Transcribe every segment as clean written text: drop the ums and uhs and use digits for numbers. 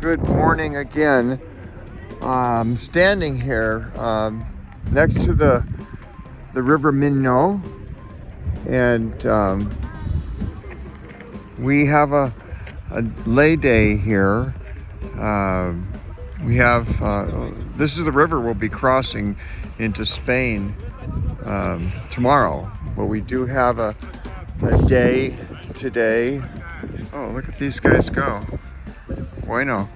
Good morning again. I'm standing here next to the River Minot, and we have a lay day here. We have this is the river we'll be crossing into Spain tomorrow, but we do have a day today. Oh, look at these guys go. Bueno.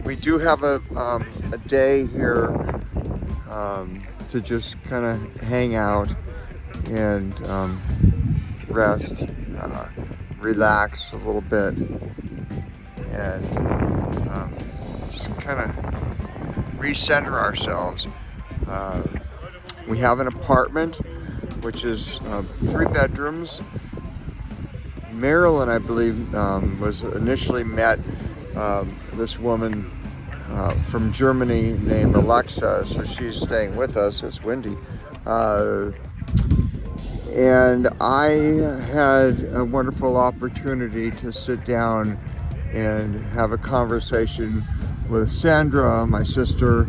We do have a day here to just kind of hang out and rest, relax a little bit, and just kind of recenter ourselves. We have an apartment which is 3 bedrooms. Marilyn, I believe, was initially met this woman from Germany named Alexa, so she's staying with us. It's Wendy. And I had a wonderful opportunity to sit down and have a conversation with Sandra, my sister,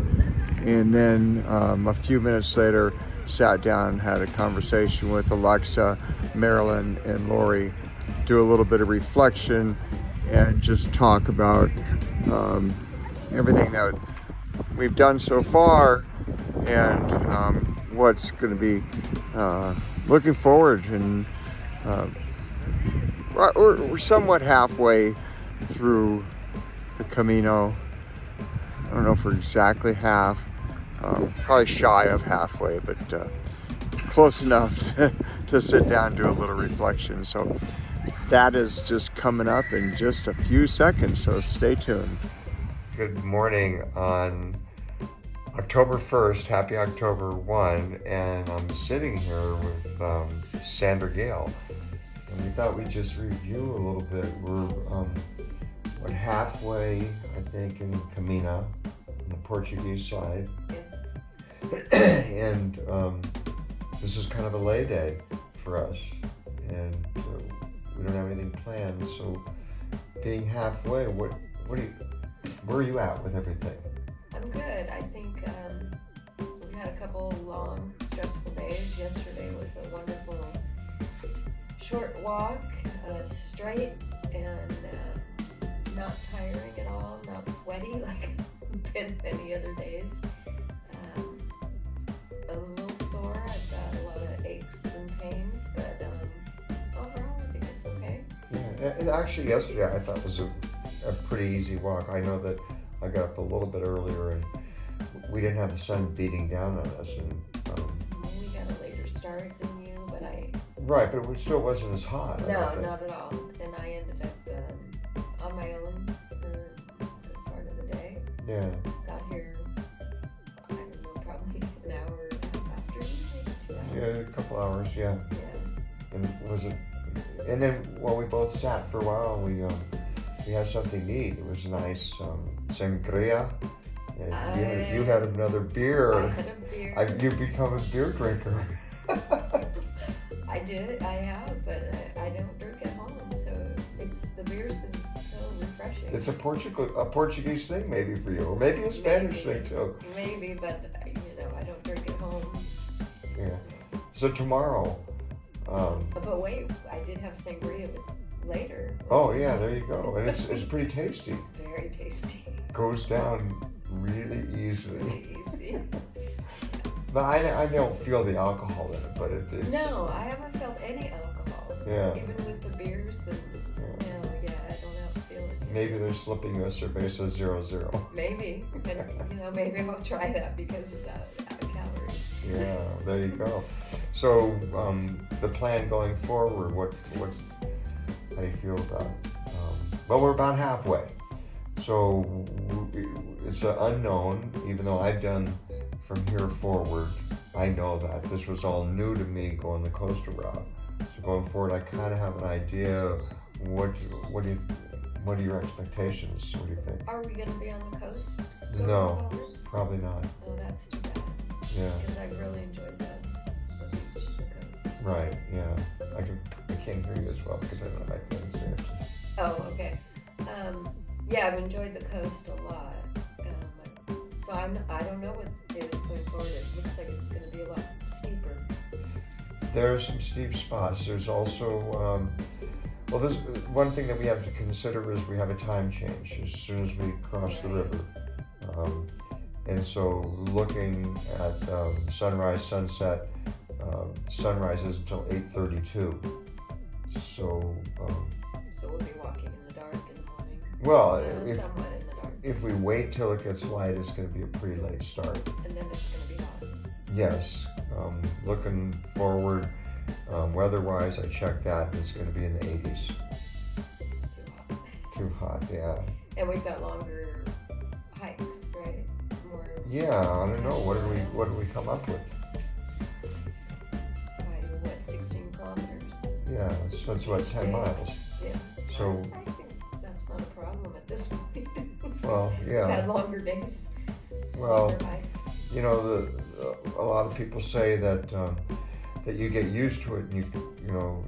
and then a few minutes later sat down and had a conversation with Alexa, Marilyn, and Lori, do a little bit of reflection and just talk about everything that we've done so far and what's going to be looking forward. And we're somewhat halfway through the Camino. I don't know if we're exactly half, probably shy of halfway, but close enough to sit down and do a little reflection. So that is just coming up in just a few seconds, so stay tuned. Good morning on October 1st, happy October 1, and I'm sitting here with Sandra Gale, and we thought we'd just review a little bit. We're halfway, I think, in Camino, on the Portuguese side, and this is kind of a lay day for us, and we don't have anything planned, so being halfway, where are you at with everything? I'm good. I think we've had a couple long, stressful days. Yesterday was a wonderful short walk, straight and not tiring at all, not sweaty like I've been many other days. A little sore. I've got a lot of aches and pains, but overall I think it's okay. Yeah, and actually yesterday I thought was a pretty easy walk. I know that I got up a little bit earlier and we didn't have the sun beating down on us, and we got a later start than you, but right, but it still wasn't as hot. No, not at all. And I ended up on my own for a good part of the day. Yeah. Got here, I don't know, probably an hour and a half after, maybe 2 hours. Yeah, a couple hours, yeah. Yeah. And then while we both sat for a while, we had something neat. It was nice sangria, and you had another beer. I had a beer. You've become a beer drinker. I did, I have, but I don't drink at home, so the beer's been so refreshing. It's a Portuguese thing maybe for you, or maybe a Spanish thing too. Maybe, but I don't drink at home. Yeah. So tomorrow. But wait, I did have sangria later. Oh yeah, there you go, and it's pretty tasty. It's very tasty. Goes down really easily. Easy. But I don't feel the alcohol in it, but it. No, I haven't felt any alcohol. Yeah. Even with the beers and I don't feel it. Maybe they're slipping you a Cerveza 00. Maybe, and maybe I'll try that because of that calories. Yeah, there you go. So the plan going forward, how do you feel about it? Well, we're about halfway. So it's an unknown, even though I've done from here forward. I know that this was all new to me going the coastal route. So going forward, I kind of have an idea. What are your expectations? What do you think? Are we going to be on the coast? No, probably not. Oh, that's too bad. Yeah. Because I really enjoyed the beach, the coast. Right. Yeah. I can't hear you as well because I don't have my things here. Oh, okay. Yeah, I've enjoyed the coast a lot. So I don't know what it is going forward. It looks like it's going to be a lot steeper. There are some steep spots. There's also, well, there's one thing that we have to consider is we have a time change as soon as we cross the river. And so looking at sunrise, sunset, sunrise is until 8:32. So we'll be walking in the dark in the morning. Well, somewhat in the dark. if we wait till it gets light, it's going to be a pretty late start. And then it's going to be hot. Yes. Looking forward, weather-wise, I checked that, and it's going to be in the 80s. It's too hot. Too hot, yeah. And we've got longer hikes, right? More. Yeah, I don't know. What did we come up with? What, 16 kilometers? Yeah, so it's about 10 miles. Yeah. So, I think that's not a problem at this point. well, yeah. We've had longer days. Well, longer hikes. you know, a lot of people say that that you get used to it, and you know,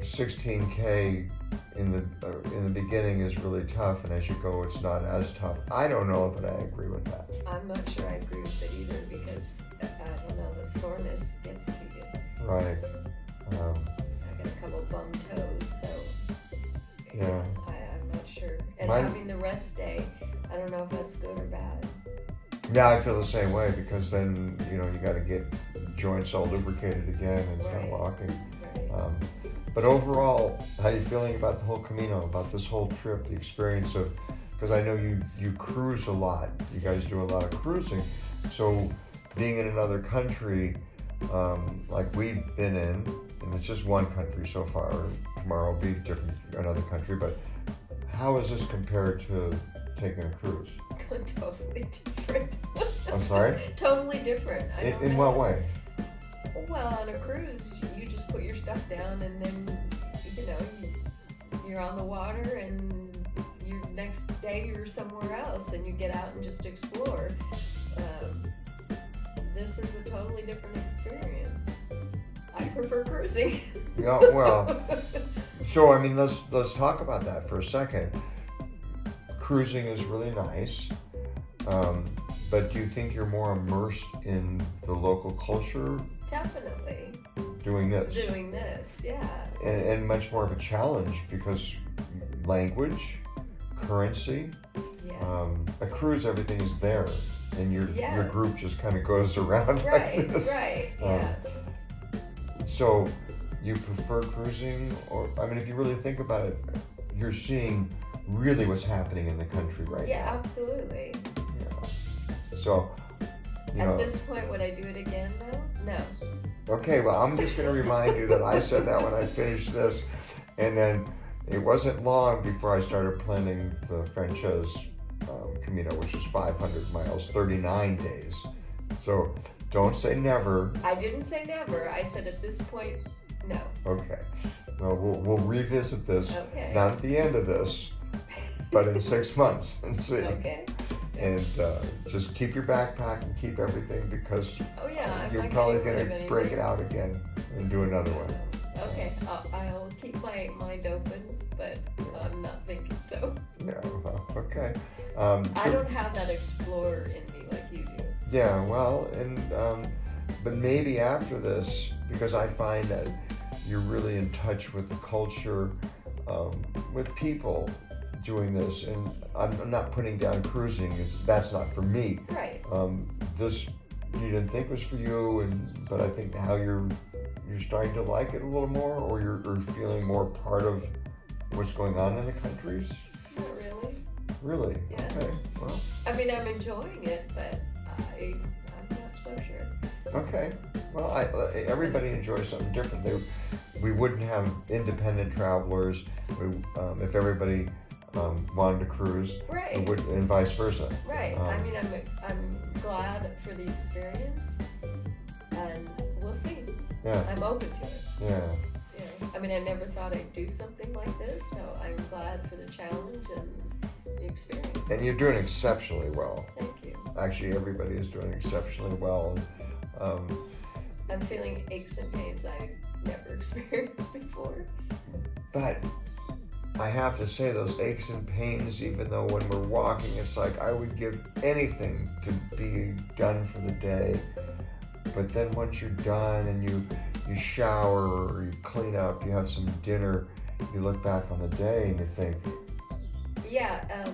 16K in the beginning is really tough, and as you go, it's not as tough. I don't know, but I agree with that. I'm not sure I agree with it either because I don't know, the soreness gets to you. Right. I got a couple bum toes, so Yeah. I'm not sure. And Mine- having the rest day, I don't know if that's good or bad. Yeah, I feel the same way because then you know you got to get joints all lubricated again and start Right. walking. Right. But overall, how are you feeling about the whole Camino, about this whole trip, the experience of? Because I know you cruise a lot. You guys do a lot of cruising. So being in another country, like we've been in, and it's just one country so far. Tomorrow will be different, another country. But how is this compared to taking a cruise? Totally different. I'm sorry? Totally different. I don't In know. what way? Well, on a cruise, you just put your stuff down and then, you know, you're on the water and next day you're somewhere else and you get out and just explore. This is a totally different experience. I prefer cruising. Yeah, well, so I mean, let's talk about that for a second. Cruising is really nice, but do you think you're more immersed in the local culture Definitely. doing this? Doing this, yeah. And much more of a challenge because language, currency. Yeah. A cruise, everything is there, and your Yes. group just kind of goes around Right, like this. right, yeah. So, you prefer cruising, or I mean, if you really think about it, you're seeing really what's happening in the country right Yeah, now. absolutely. Yeah. So, you At know. this point, would I do it again though? No. Okay, well, I'm just going to remind you that I said that when I finished this, and then it wasn't long before I started planning the Frances Camino, which is 500 miles, 39 days. So don't say never. I didn't say never. I said at this point, no. Okay. Well, we'll revisit this, Okay. not at the end of this, but in 6 months and see. Okay. And just keep your backpack and keep everything because Oh yeah, I'm you're not probably getting rid going of to break it anything. out again and do another one. Okay, I'll keep my mind open, but I'm not thinking so. Yeah, well, okay. I don't have that explorer in me like you do. Yeah, well, and but maybe after this, because I find that you're really in touch with the culture, with people doing this, and I'm not putting down cruising. That's not for me. Right. This you didn't think was for you, but I think how you're starting to like it a little more, or you're feeling more part of what's going on in the countries. Not really. Really? Yeah. Okay. Well. I mean, I'm enjoying it, but I'm not so sure. Okay. Well, everybody enjoys something different. We wouldn't have independent travelers if everybody wanted to cruise. Right. And vice versa. Right. I mean, I'm glad for the experience, and we'll see. Yeah. I'm open to it. Yeah. Yeah. I mean, I never thought I'd do something like this, so I'm glad for the challenge and the experience. And you're doing exceptionally well. Thank you. Actually, everybody is doing exceptionally well. I'm feeling aches and pains I've never experienced before. But I have to say those aches and pains, even though when we're walking, it's like I would give anything to be done for the day. But then once you're done and you shower or you clean up, you have some dinner, you look back on the day and you think, Yeah,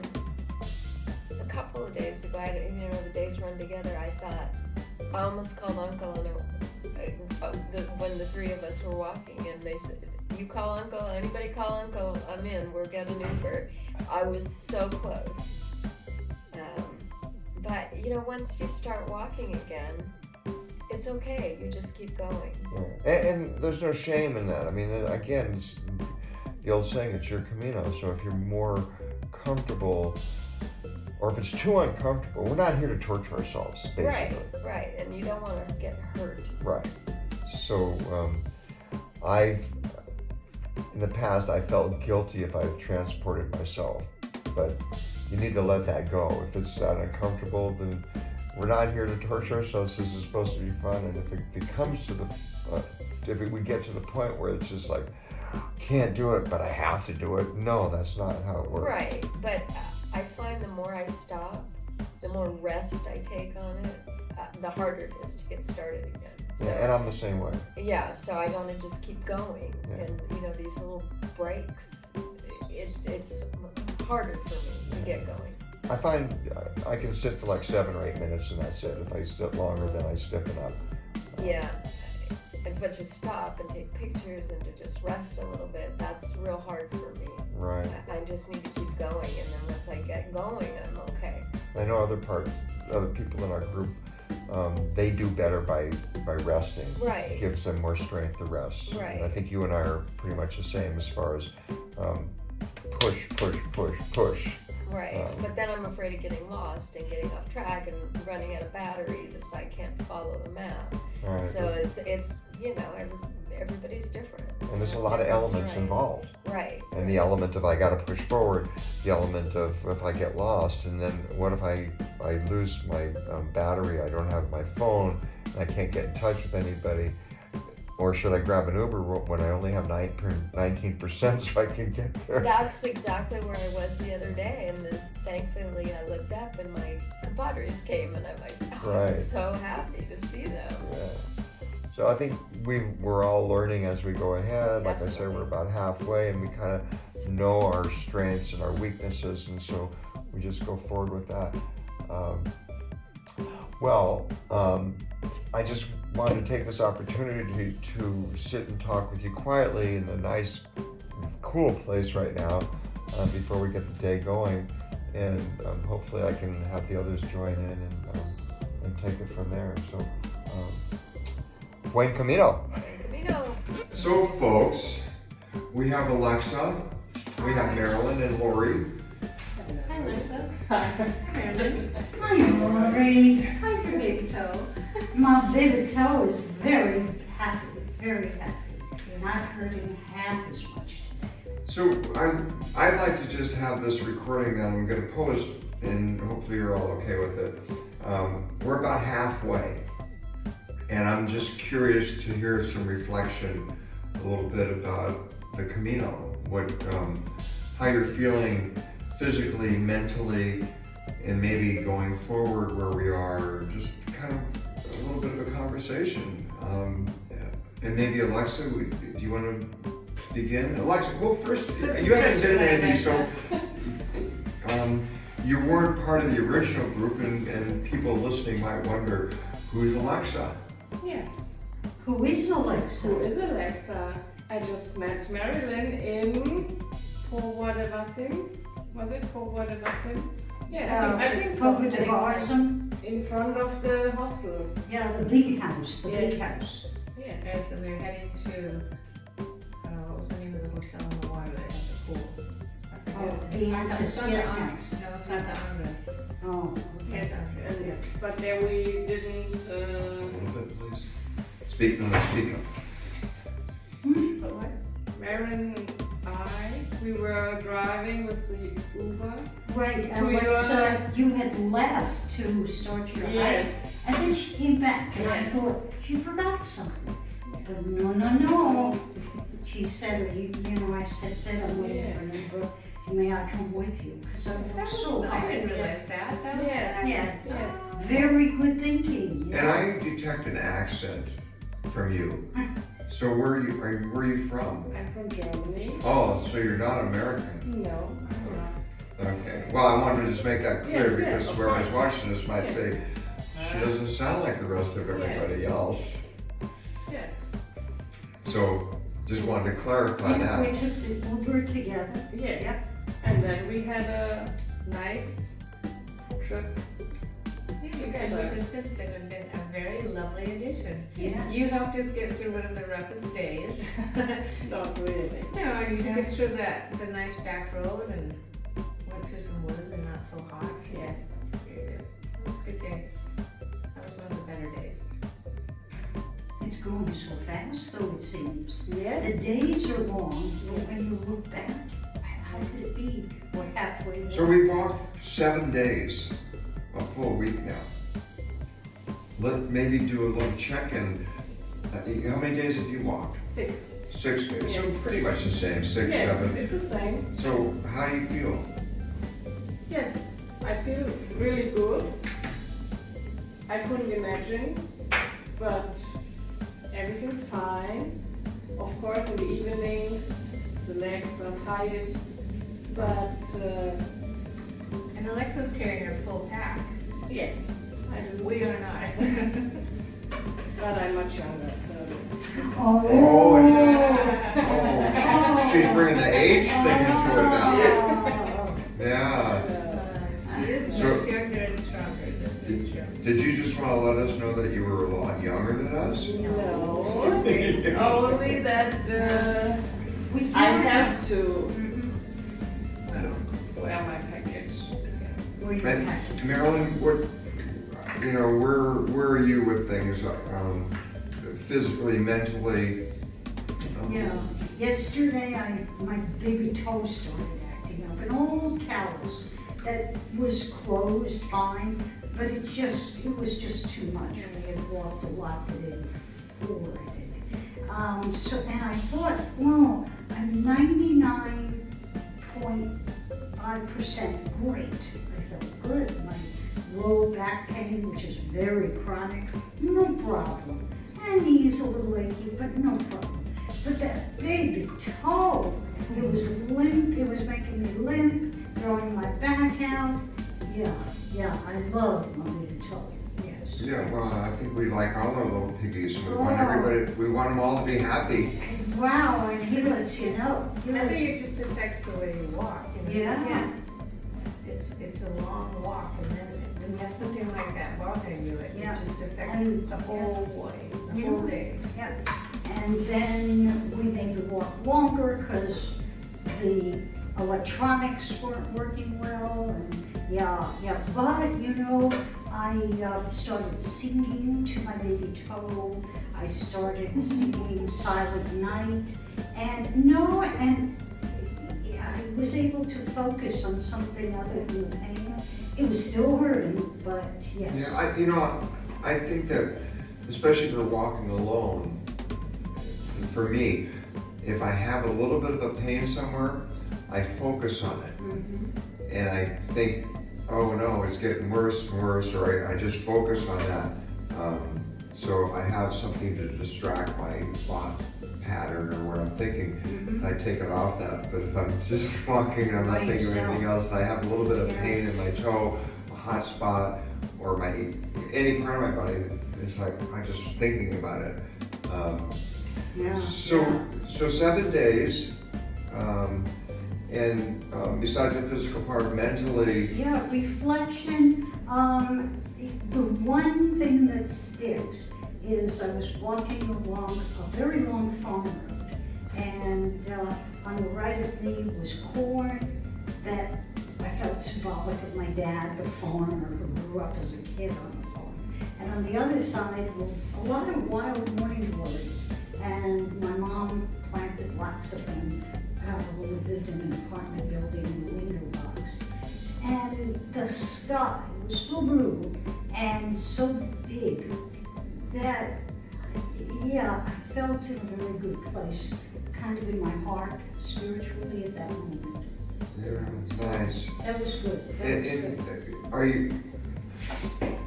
a couple of days ago, the days run together, I thought, I almost called Uncle when the three of us were walking, and they said, you call Uncle, anybody call Uncle, I'm in, we're getting an Uber. I was so close. But, once you start walking again, it's okay, you just keep going. yeah. And there's no shame in that. I mean, again, it's the old saying, it's your Camino, so if you're more comfortable, or if it's too uncomfortable, we're not here to torture ourselves, basically. Right, and you don't want to get hurt. Right. So, in the past, I felt guilty if I transported myself, but you need to let that go. If it's that uncomfortable, then we're not here to torture ourselves. This is supposed to be fun, and if it becomes to we get to the point where it's just like, can't do it, but I have to do it. No, that's not how it works. Right, but I find the more I stop, the more rest I take on it, the harder it is to get started again. So, Yeah, and I'm the same way. Yeah, so I want to just keep going, Yeah. and these little breaks, it's harder for me to get going. I find I can sit for like 7 or 8 minutes and that's it. If I sit longer, then I stiffen up. Yeah, but to stop and take pictures and to just rest a little bit, that's real hard for me. Right. I just need to keep going, and then once I get going, I'm okay. I know other people in our group, they do better by resting. Right. It gives them more strength to rest. Right. And I think you and I are pretty much the same as far as push. Right, but then I'm afraid of getting lost and getting off track and running out of battery, so I can't follow the map. Right. So it's everybody's different. And there's a lot of elements involved. Right. And the element of I got to push forward, the element of if I get lost, and then what if I lose my battery, I don't have my phone, and I can't get in touch with anybody, or should I grab an Uber when I only have 19% so I can get there? That's exactly where I was the other day, and then thankfully I looked up and my compadres came, and I'm like, I'm so happy to see them. Yeah. So I think we're all learning as we go ahead. Like I said, Definitely. we're about halfway, and we kind of know our strengths and our weaknesses, and so we just go forward with that. I just wanted to take this opportunity to sit and talk with you quietly in a nice, cool place right now before we get the day going, and hopefully I can have the others join in and take it from there. So, buen camino. Camino. So, folks, we have Alexa, we have Marilyn and Lori. Hi, Lisa. Hi, Marilyn. Hi, Lori. Hi, your baby toe. My baby toe is very happy, very happy. Not hurting half as much today. So I'd like to just have this recording that I'm going to post, and hopefully you're all okay with it. We're about halfway, and I'm just curious to hear some reflection, a little bit about the Camino, how you're feeling physically, mentally, and maybe going forward where we are, just kind of a little bit of a conversation. And maybe Alexa, do you want to begin? Alexa, well, first, you haven't said anything, so you weren't part of the original group, and people listening might wonder, who's Alexa? Yes. Who is Alexa? Who is Alexa? I just met Marilyn in Forwardevassim. Was it Forwardevassim? Yeah, I think so. Over the Barzum. In front of the hostel. Yeah, the big house, the big Yes. house. Yes. Okay, so we're heading to, what was the name of the hotel in the water that has the pool? I Oh, forget. the Antis Santa Guest Andres. House. No, Santa Andres. Oh, Yes, okay. Andres, yes. But there we didn't. A little bit, please. Speak up. But what? Marilyn and we were driving with the Uber. Right, To your- Alexa, you had left to start your Yes. hike, and then she came back, and I Yes. thought, she forgot something. But no. She he said, I said I'm waiting for an Uber. May I come with you? Because I was so I didn't happy. realize that. That was Yes. Very good thinking. And I detect an accent from you. So where are you from? I'm from Germany. Oh, so you're not American. No, I'm not. Okay. Well, I wanted to just make that clear Yes, because of whoever's course. watching this might Yes. say, she doesn't sound like the rest of everybody else. Yeah. So just wanted to clarify We that. took the Uber together. Yes. Yep. And then we had a nice trip. You guys have been since and have been a very lovely addition. Yes. You helped us get through one of the roughest days. Not really. No, you took us through the nice back road and went through some woods and not so hot. Yes. It was a good day. That was one of the better days. It's going so fast, though, it seems. The Yes. days are long, but when you look back, how could it be? We're halfway there. So we walked 7 days, a full week now. Let maybe do a little check-in. How many days have you walked? 6. 6 days. So Yes. pretty much the same, 6, Yes, 7. it's the same. So how do you feel? Yes, I feel really good. I couldn't imagine, but everything's fine. Of course, in the evenings, the legs are tired, but And Alexa's carrying her full pack. yes, I do. We are not. But I'm much younger, so. Oh. Oh, Oh, she's bringing the age thing into it now. Yeah. She is So- much younger and stronger, this is true. Did you just want to let us know that you were a lot younger than us? No, it's only that We I can't- have to Mhm. wear my package. Where you And have- Marilyn, where are you with things, physically, mentally? Yeah, yesterday my baby toe started acting up, an old callus that was closed fine, but it was just too much. We had walked a lot the day before, I think. And I thought, well, I'm 99.5% great. I felt good. My low back pain, which is very chronic, no problem. And knees a little achy, but no problem. But that baby toe, it was limp, it was making me limp, throwing my back out. Yeah, I love my baby toe, yes. Yeah, well, I think we like all our little piggies. We want Wow. everybody, we want them all to be happy. Wow, and he lets you know. I think it just affects the way you walk, you know? Yeah. It's a long walk, and then when you have something like that bothering you, it Yeah. just affects And- the whole way, the Yeah. whole day. And then we made the walk longer because the electronics weren't working well, and but I started singing to my baby toe. I started singing Silent Night, and I was able to focus on something other than the pain. It was still hurting, but yes. Yeah, I think that, especially if you're walking alone, for me, if I have a little bit of a pain somewhere, I focus on it. Mhm. And I think, oh no, it's getting worse and worse, or I just focus on that. So if I have something to distract my thought pattern or what I'm thinking, Mhm. I take it off that. But if I'm just walking and I'm not By thinking of anything yourself. else, and I have a little bit of Yes. pain in my toe, a hot spot, or any part of my body, it's like I'm just thinking about it. Yeah. So 7 days, and besides the physical part, mentally, Yeah, reflection, the one thing that sticks is I was walking along a very long farm road, and on the right of me was corn that I felt symbolic of my dad, the farmer who grew up as a kid on the farm. And on the other side were a lot of wild morning glories, and my mom planted lots of them. We lived in an apartment building in the window box. And the sky was so blue and so big that, I felt in a very good place kind of in my heart spiritually at that moment. Yeah, nice. That was good. That was And good.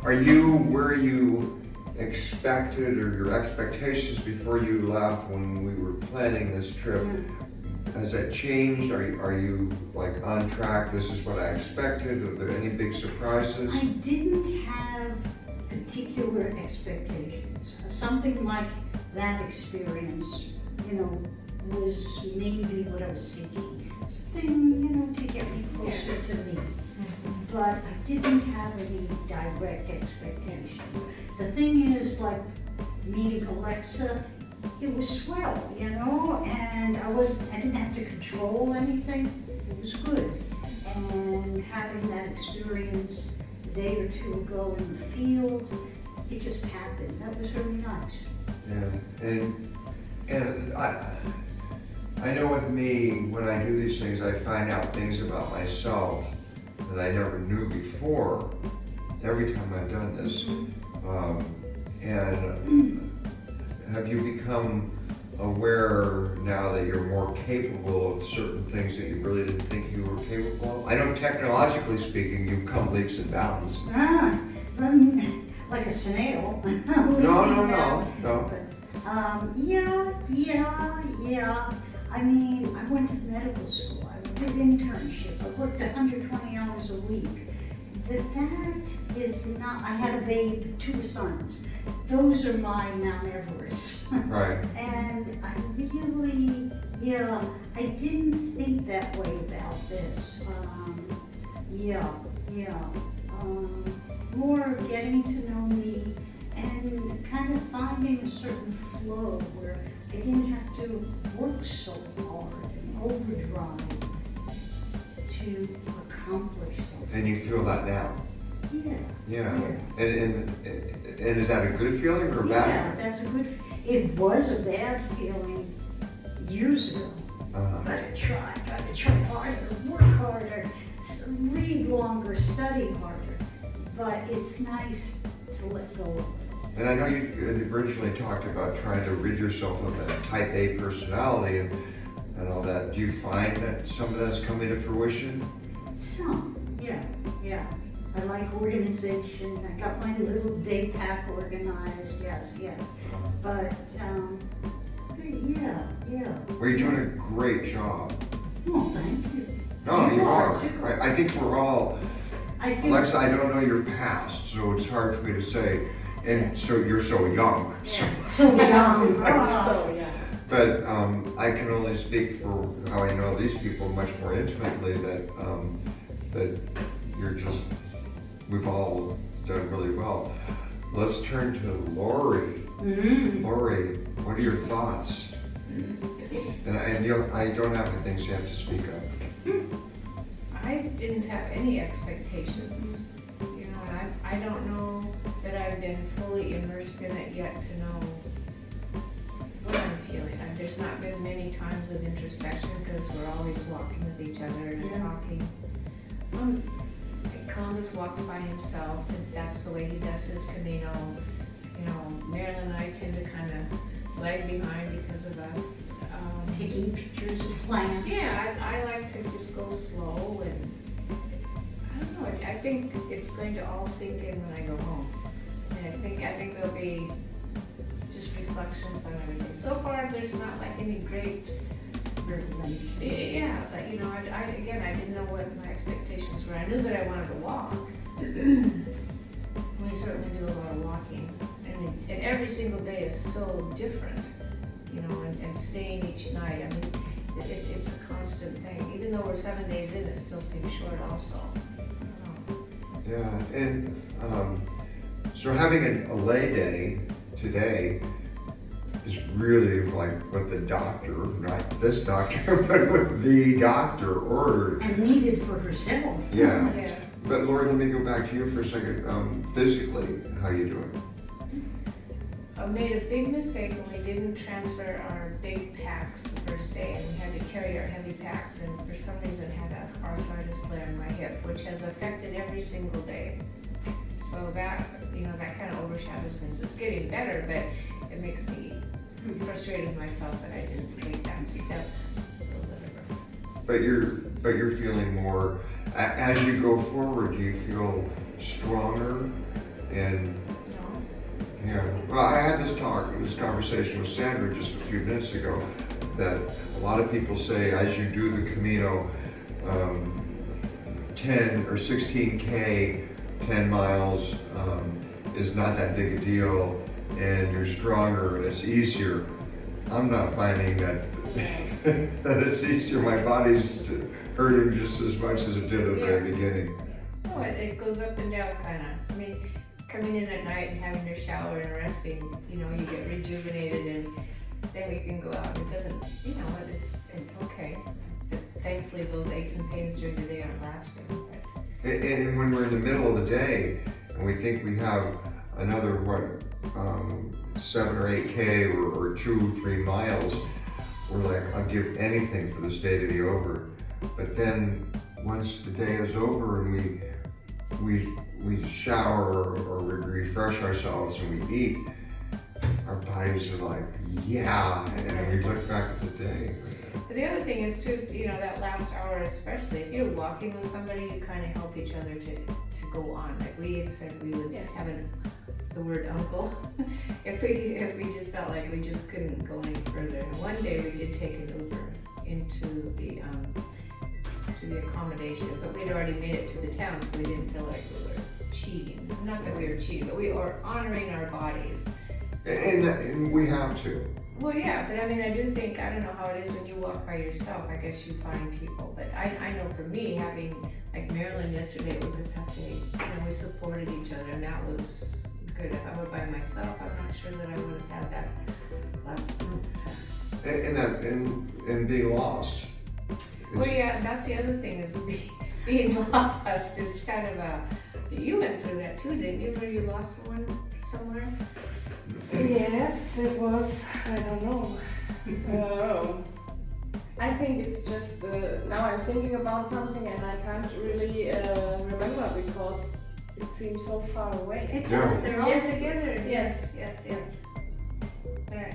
are you where you expected, or your expectations before you left when we were planning this trip? Has that changed? Are you like on track? This is what I expected. Are there any big surprises? I didn't have particular expectations. Something like that experience, you know, was maybe what I was seeking. Something, you know, to get me closer to me. But I didn't have any direct expectations. The thing is, like meeting Alexa, it was swell, you know, and I didn't have to control anything. It was good. And having that experience a day or two ago in the field, it just happened. That was really nice. Yeah, and I know with me, when I do these things, I find out things about myself that I never knew before, every time I've done this. And have you become aware now that you're more capable of certain things that you really didn't think you were capable of? I know technologically speaking, you've come leaps and bounds. Like a snail. No. Yeah. I mean, I went to medical school. I did internship. I worked 120 hours a week. That is not, I had a babe, 2 sons. Those are my Mount Everest. Right. And I really, I didn't think that way about this. More getting to know me and kind of finding a certain flow where I didn't have to work so hard and overdrive to accomplish something. And you feel that now? Yeah. And is that a good feeling or a bad Yeah, that's a good, it was a bad feeling years ago. feeling? Gotta try harder, work harder, read longer, study harder. But it's nice to let go of it. And I know you originally talked about trying to rid yourself of that type A personality and all that. Do you find that some of that's coming to fruition? Some, yeah. I like organization. I got my little day pack organized, yes. But, yeah. Well, you're doing a great job. Well, thank you. No, you are. too. I think we're all, I feel, Alexa, I don't know your past, so it's hard for me to say. And so you're so young. so young. But I can only speak for how I know these people much more intimately, that you're just, we've all done really well. Let's turn to Lori. Lori, what are your thoughts? And I don't have the things you have to speak of. I didn't have any expectations, you know, and I don't know that I've been fully immersed in it yet to know what I'm feeling. There's not been many times of introspection because we're always walking with each other and talking. Columbus walks by himself, and that's the way he does his Camino. You know, Marilyn and I tend to kind of lag behind because of us. Taking pictures of plants. Yeah, I like to just go slow, and I don't know, I think it's going to all sink in when I go home. And I think there'll be just reflections on everything. So far, there's not like any great Revelation. yeah, but you know, I didn't know what my expectations were. I knew that I wanted to walk. We certainly do a lot of walking, and every single day is so different, you know, and staying each night. I mean, it's a constant thing. Even though we're 7 days in, it still seems short also. Yeah, and so having a lay day today is really like what the doctor, not this doctor, but what the doctor ordered. And needed for herself. Yeah. Yes. But Lori, let me go back to you for a second. Physically, how you doing? I made a big mistake when we didn't transfer our big packs the first day, and we had to carry our heavy packs, and for some reason had an arthritis flare in my hip, which has affected every single day. So that, you know, that kind of overshadows things. It's getting better, but it makes me frustrated with myself that I didn't take that step. But you're feeling more, as you go forward, do you feel stronger? And, yeah, well, I had this conversation with Sandra just a few minutes ago, that a lot of people say as you do the Camino, 10 or 16K, 10 miles is not that big a deal, and you're stronger and it's easier. I'm not finding that that it's easier. My body's hurting just as much as it did at the very beginning. No, it goes up and down kind of. I mean, coming in at night and having your shower and resting, you know, you get rejuvenated, and then we can go out. It doesn't, you know, it's okay. But thankfully, those aches and pains during the day aren't lasting. But. And when we're in the middle of the day and we think we have another 7 or 8K or 2-3 miles, we're like, I'll give anything for this day to be over. But then once the day is over and we shower or we refresh ourselves and we eat, our bodies are like, yeah, and we look back at the day. But the other thing is too, you know, that last hour especially, if you're walking with somebody, you kind of help each other to go on. Like we had said, we would have the word uncle if we just felt like we just couldn't go any further. And one day we did take an Uber into the accommodation, but we'd already made it to the town, so we didn't feel like we were cheating. Not that we were cheating, but we were honoring our bodies. And we have to. Well, yeah, but I mean, I do think, I don't know how it is when you walk by yourself. I guess you find people, but I know for me, having, like Marilyn yesterday, it was a tough day. You know, we supported each other, and that was good. If I were by myself, I'm not sure that I would have had that last month. And being lost. Well, yeah, that's the other thing is being lost is kind of a, you went through that too, didn't you, where you lost someone somewhere? Yes, it was, I don't know. I think it's just, now I'm thinking about something and I can't really remember because it seems so far away. It Yeah. does, they're all Yes. together. Yes. Yes. Yeah.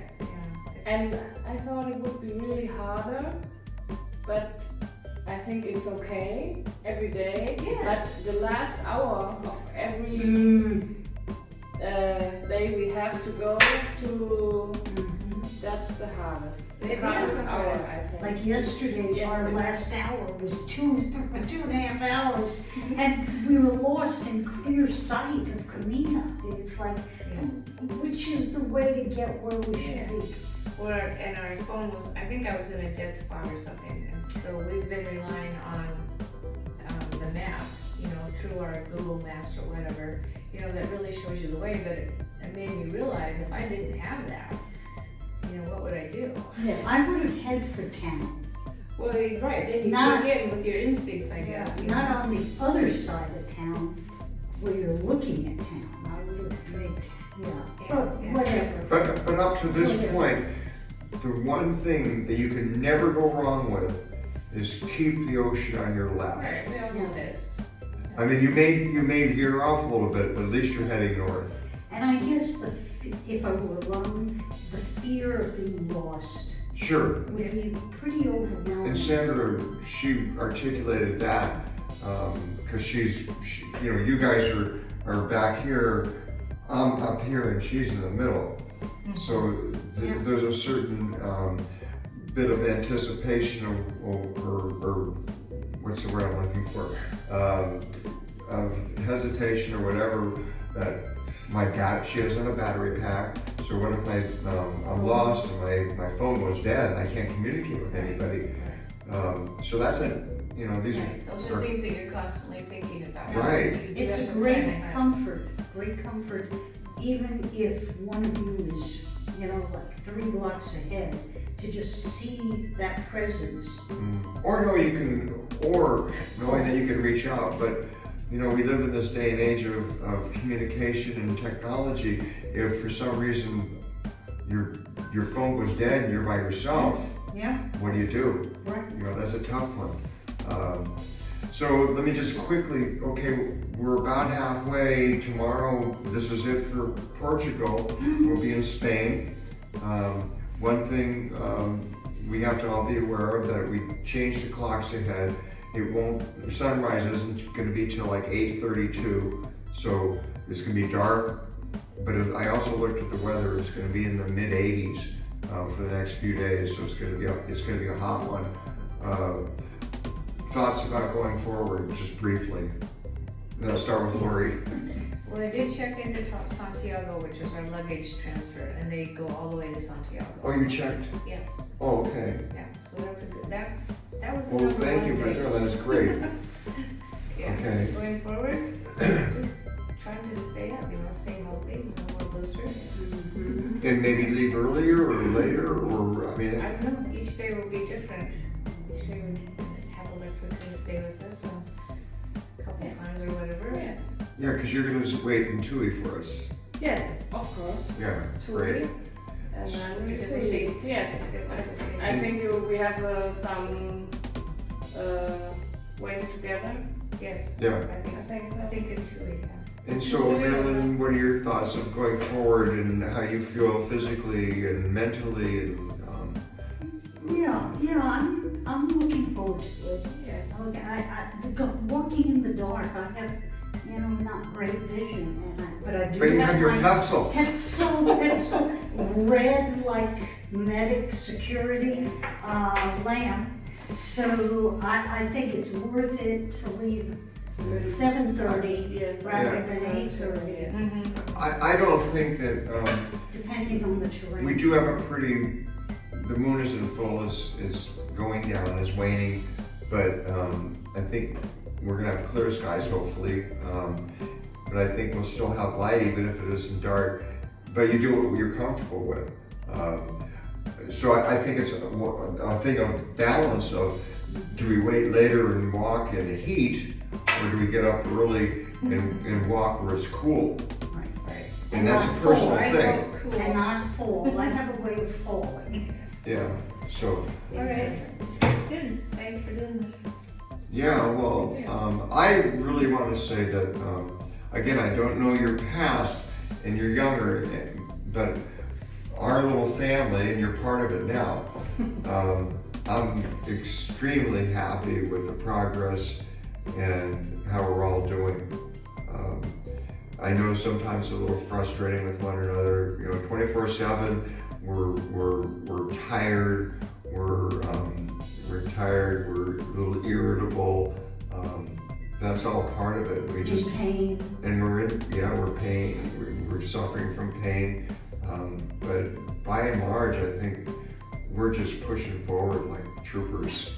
And I thought it would be really harder, but I think it's okay every day. Yeah. But the last hour of every day we have to go to, that's the hardest. The It is hardest the hour, hardest. I think. Like yesterday, our Yesterday. last hour was 2.5 hours, and we were lost in clear sight of Camino. It's like, which is the way to get where we should be? Well, and our phone was, I think I was in a dead spot or something, and so we've been relying on the map, you know, through our Google Maps or whatever, you know, that really shows you the way, but it made me realize if I didn't have that, you know, what would I do? Yes. I would have head for town, Well, right, then you Not- dig in with your instincts, I guess. you know. not on the other side of town where you're looking at town. I would have made, but Yeah. whatever. But up to this point, the one thing that you can never go wrong with is keep the ocean on your left. Right, we all know this. I mean, you may veer off a little bit, but at least you're heading north. And I guess if I were alone, the fear of being lost Sure. would be pretty overwhelming. And Sandra, she articulated that because you know, you guys are back here, I'm up here, and she's in the middle. So Yeah. there's a certain bit of anticipation or what's the word I'm looking for? Of hesitation or whatever that she doesn't have a battery pack. So what if I'm lost and my phone goes dead and I can't communicate with anybody? So that's it. You know, these Right, those are things that you're constantly thinking about. Right. You do It's have a to great plan ahead. comfort, even if one of you is, you know, like 3 blocks ahead, to just see that presence. or knowing that you can reach out. But you know, we live in this day and age of communication and technology. If for some reason your phone goes dead and you're by yourself, Yeah, what do you do? right. You know, that's a tough one. So let me just quickly, okay, we're about halfway. Tomorrow, this is it for Portugal. We'll be in Spain. One thing we have to all be aware of that we changed the clocks ahead. It won't, sunrise isn't gonna be till like 8:32, so it's gonna be dark. But I also looked at the weather, it's gonna be in the mid-80s for the next few days, so it's gonna be a hot one. Thoughts about going forward, just briefly. And I'll start with Lori. Well, I did check into Santiago, which is our luggage transfer, and they go all the way to Santiago. Oh, you checked? Yes, Oh, okay. yeah, so that's a good, that was the Well, number thank you one for thing. doing that, that's great. Yeah, Okay. going forward, just trying to stay up, stay healthy, no more blisters. And maybe leave earlier or later, or, I mean, I don't know, each day will be different. Each day we have Alexa come stay with us a couple of times or whatever. Yes. yeah, because you're gonna just wait in Tui for us. Yes, of course. Yeah, Tui, great. and then we Good to see. see. Yes. Good to see. I think we have some ways together. Yes, Yeah. I think I so. think so. I think it too, yeah. And so, Marilyn, what are your thoughts of going forward and how you feel physically and mentally and, I'm looking forward to it. Yes. Okay, walking in the dark, I have, not great vision, but I do but you have your my pencil. pencil, red like medic security lamp. So I think it's worth it to leave 7:30 Yes. rather than 8:30, Yes. Mm-hmm. I don't think that, depending on the terrain. we do have a pretty, the moon isn't full, is going down, is waning, but I think we're gonna have clear skies hopefully, but I think we'll still have light even if it isn't dark, but you do what you're comfortable with. So I think it's a thing of balance of, do we wait later and walk in the heat, or do we get up early and walk where it's cool? Right. And that's a not personal I thing. vote cool. And not fall. I have a way of falling. Yeah, so, All right, this is good. Thanks for doing this. yeah, well, I really want to say that, again, I don't know your past and you're younger, but our little family, and you're part of it now, I'm extremely happy with the progress and how we're all doing. I know sometimes it's a little frustrating with one another, 24/7, we're tired, we're tired, we're a little irritable, that's all part of it. We just, In pain. and we're pain, we're suffering from pain, but by and large, I think we're just pushing forward like troopers.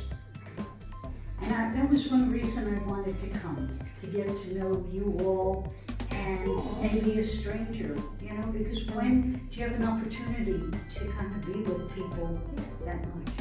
And that was one reason I wanted to come, to get to know you all and maybe a stranger, because when do you have an opportunity to kind of be with people that much?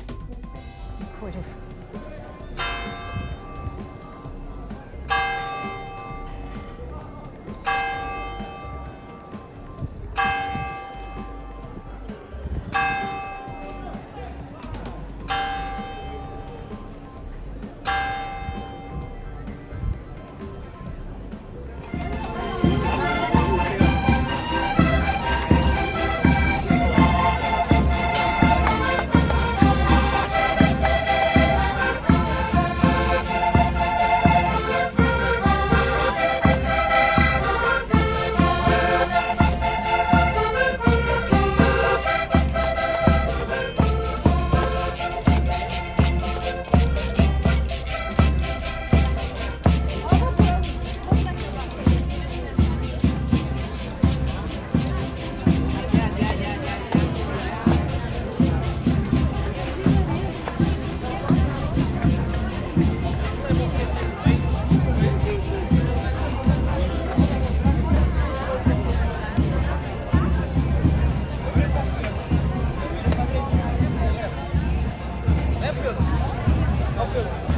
Left field. Outfield.